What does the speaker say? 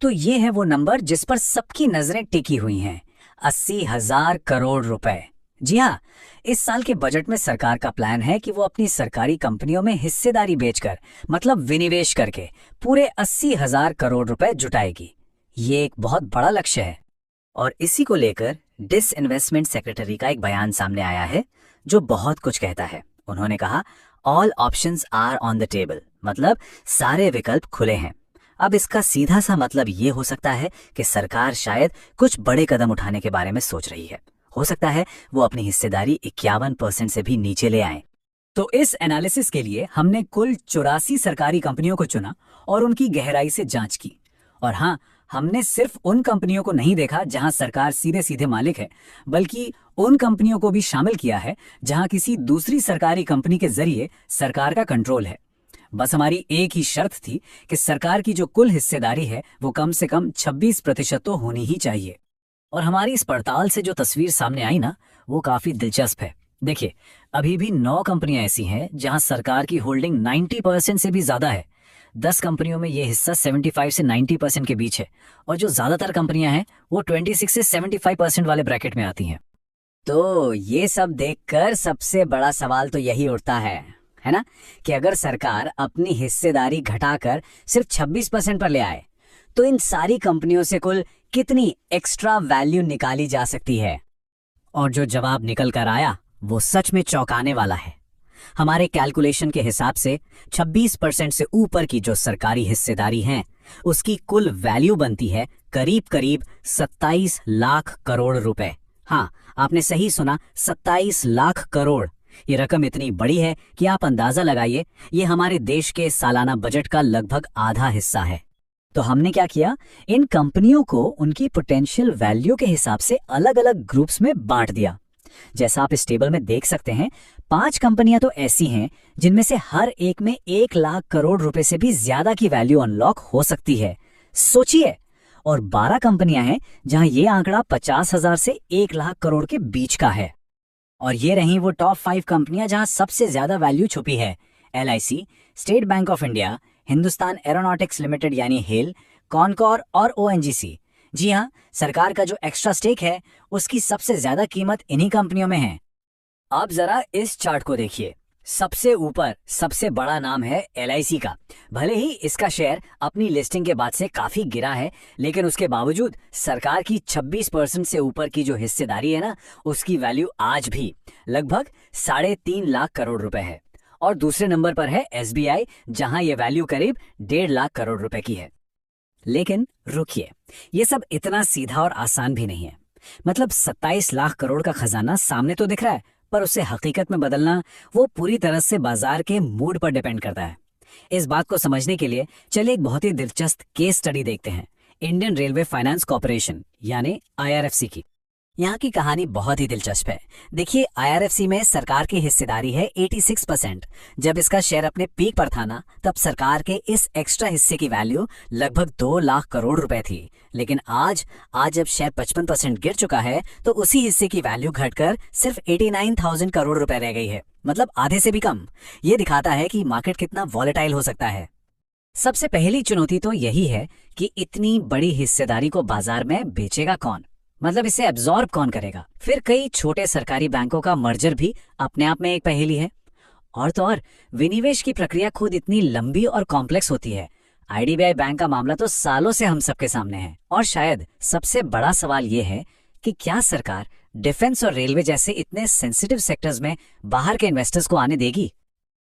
तो ये है वो नंबर जिस पर सबकी नजरें टिकी हुई हैं, 80,000 करोड़ रुपए। जी हाँ, इस साल के बजट में सरकार का प्लान है कि वो अपनी सरकारी कंपनियों में हिस्सेदारी बेचकर, मतलब विनिवेश करके, पूरे 80,000 करोड़ रुपए जुटाएगी। ये एक बहुत बड़ा लक्ष्य है। और इसी को लेकर डिसइन्वेस्टमेंट सेक्रेटरी का एक बयान सामने आया है जो बहुत कुछ कहता है। उन्होंने कहा, all options are on the table, मतलब सारे विकल्प खुले हैं। अब इसका सीधा सा मतलब ये हो सकता है कि सरकार शायद कुछ बड़े कदम उठाने के बारे में सोच रही है। हो सकता है वो अपनी हिस्सेदारी 51% से भी नीचे ले आए। तो इस एनालिसिस के लिए हमने कुल 84 सरकारी कंपनियों को चुना और उनकी गहराई से जांच की। और हाँ, हमने सिर्फ उन कंपनियों को नहीं देखा जहां सरकार सीधे सीधे मालिक है, बल्कि उन कंपनियों को भी शामिल किया है जहां किसी दूसरी सरकारी कंपनी के जरिए सरकार का कंट्रोल है। बस हमारी एक ही शर्त थी कि सरकार की जो कुल हिस्सेदारी है वो कम से कम 26% तो होनी ही चाहिए। और हमारी इस पड़ताल से जो तस्वीर सामने आई ना, वो काफी दिलचस्प है। देखिए, अभी भी 9 कंपनियां ऐसी हैं जहां सरकार की होल्डिंग 90% से भी ज्यादा है। 10 कंपनियों में ये हिस्सा 75 से 90% के बीच है, और जो ज्यादातर कंपनियां हैं वो 26 से 75% वाले ब्रैकेट में आती हैं। तो ये सब देखकर सबसे बड़ा सवाल तो यही उठता है ना, कि अगर सरकार अपनी हिस्सेदारी घटाकर सिर्फ 26% पर ले आए तो इन सारी कंपनियों से कुल कितनी एक्स्ट्रा वैल्यू निकाली जा सकती है। और जो जवाब निकल कर आया वो सच में चौंकाने वाला है। हमारे कैलकुलेशन के हिसाब से 26% से ऊपर की जो सरकारी हिस्सेदारी है उसकी कुल वैल्यू बनती है करीब करीब 27 लाख करोड़ रुपए। हाँ, आपने सही सुना, 27 लाख करोड़। ये रकम इतनी बड़ी है कि आप अंदाजा लगाइए, ये हमारे देश के सालाना बजट का लगभग आधा हिस्सा है। तो हमने क्या किया, इन कंपनियों को उनकी पोटेंशियल वैल्यू के हिसाब से अलग अलग ग्रुप्स में बांट दिया। जैसा आप इस टेबल में देख सकते हैं, 5 कंपनियां तो ऐसी हैं जिनमें से हर एक में 1 लाख करोड़ रुपए से भी ज्यादा की वैल्यू अनलॉक हो सकती है। सोचिए। और 12 कंपनियां हैं जहां ये आंकड़ा 50,000 से 1 लाख करोड़ के बीच का है। और ये रही वो टॉप 5 कंपनियां जहां सबसे ज्यादा वैल्यू छुपी है। LIC, state bank of India, Hindustan aeronautics limited यानी हेल, कॉनकॉर और ONGC। जी हाँ, सरकार का जो एक्स्ट्रा स्टेक है उसकी सबसे ज्यादा कीमत इन्हीं कंपनियों में है। अब जरा इस चार्ट को देखिए। सबसे ऊपर सबसे बड़ा नाम है LIC का। भले ही इसका शेयर अपनी लिस्टिंग के बाद से काफी गिरा है, लेकिन उसके बावजूद सरकार की 26% से ऊपर की जो हिस्सेदारी है ना, उसकी वैल्यू आज भी लगभग 3.5 लाख करोड़ रुपए है। और दूसरे नंबर पर है SBI, जहां ये वैल्यू करीब 1.5 लाख करोड़ रुपए की है। लेकिन रुकिए, ये सब इतना सीधा और आसान भी नहीं है। मतलब 27 लाख करोड़ का खजाना सामने तो दिख रहा है, पर उसे हकीकत में बदलना वो पूरी तरह से बाजार के मूड पर डिपेंड करता है। इस बात को समझने के लिए चलिए एक बहुत ही दिलचस्प केस स्टडी देखते हैं, इंडियन रेलवे फाइनेंस कॉर्पोरेशन यानी IRFC की। यहाँ की कहानी बहुत ही दिलचस्प है। देखिए, IRFC में सरकार की हिस्सेदारी है 86%। जब इसका शेयर अपने पीक पर था ना, तब सरकार के इस एक्स्ट्रा हिस्से की वैल्यू लगभग 2 लाख करोड़ रुपए थी। लेकिन आज जब शेयर 55% गिर चुका है तो उसी हिस्से की वैल्यू घटकर सिर्फ 89,000 करोड़ रुपए रह गई है, मतलब आधे से भी कम। ये दिखाता है कि मार्केट कितना वॉलेटाइल हो सकता है। सबसे पहली चुनौती तो यही है कि इतनी बड़ी हिस्सेदारी को बाजार में बेचेगा कौन, मतलब इसे एब्जॉर्ब कौन करेगा। फिर कई छोटे सरकारी बैंकों का मर्जर भी अपने आप में एक पहेली है। और तो और विनिवेश की प्रक्रिया खुद इतनी लंबी और कॉम्प्लेक्स होती है। IDBI बैंक का मामला तो सालों से हम सबके सामने है। और शायद सबसे बड़ा सवाल ये है कि क्या सरकार डिफेंस और रेलवे जैसे इतने सेंसिटिव सेक्टर्स में बाहर के इन्वेस्टर्स को आने देगी।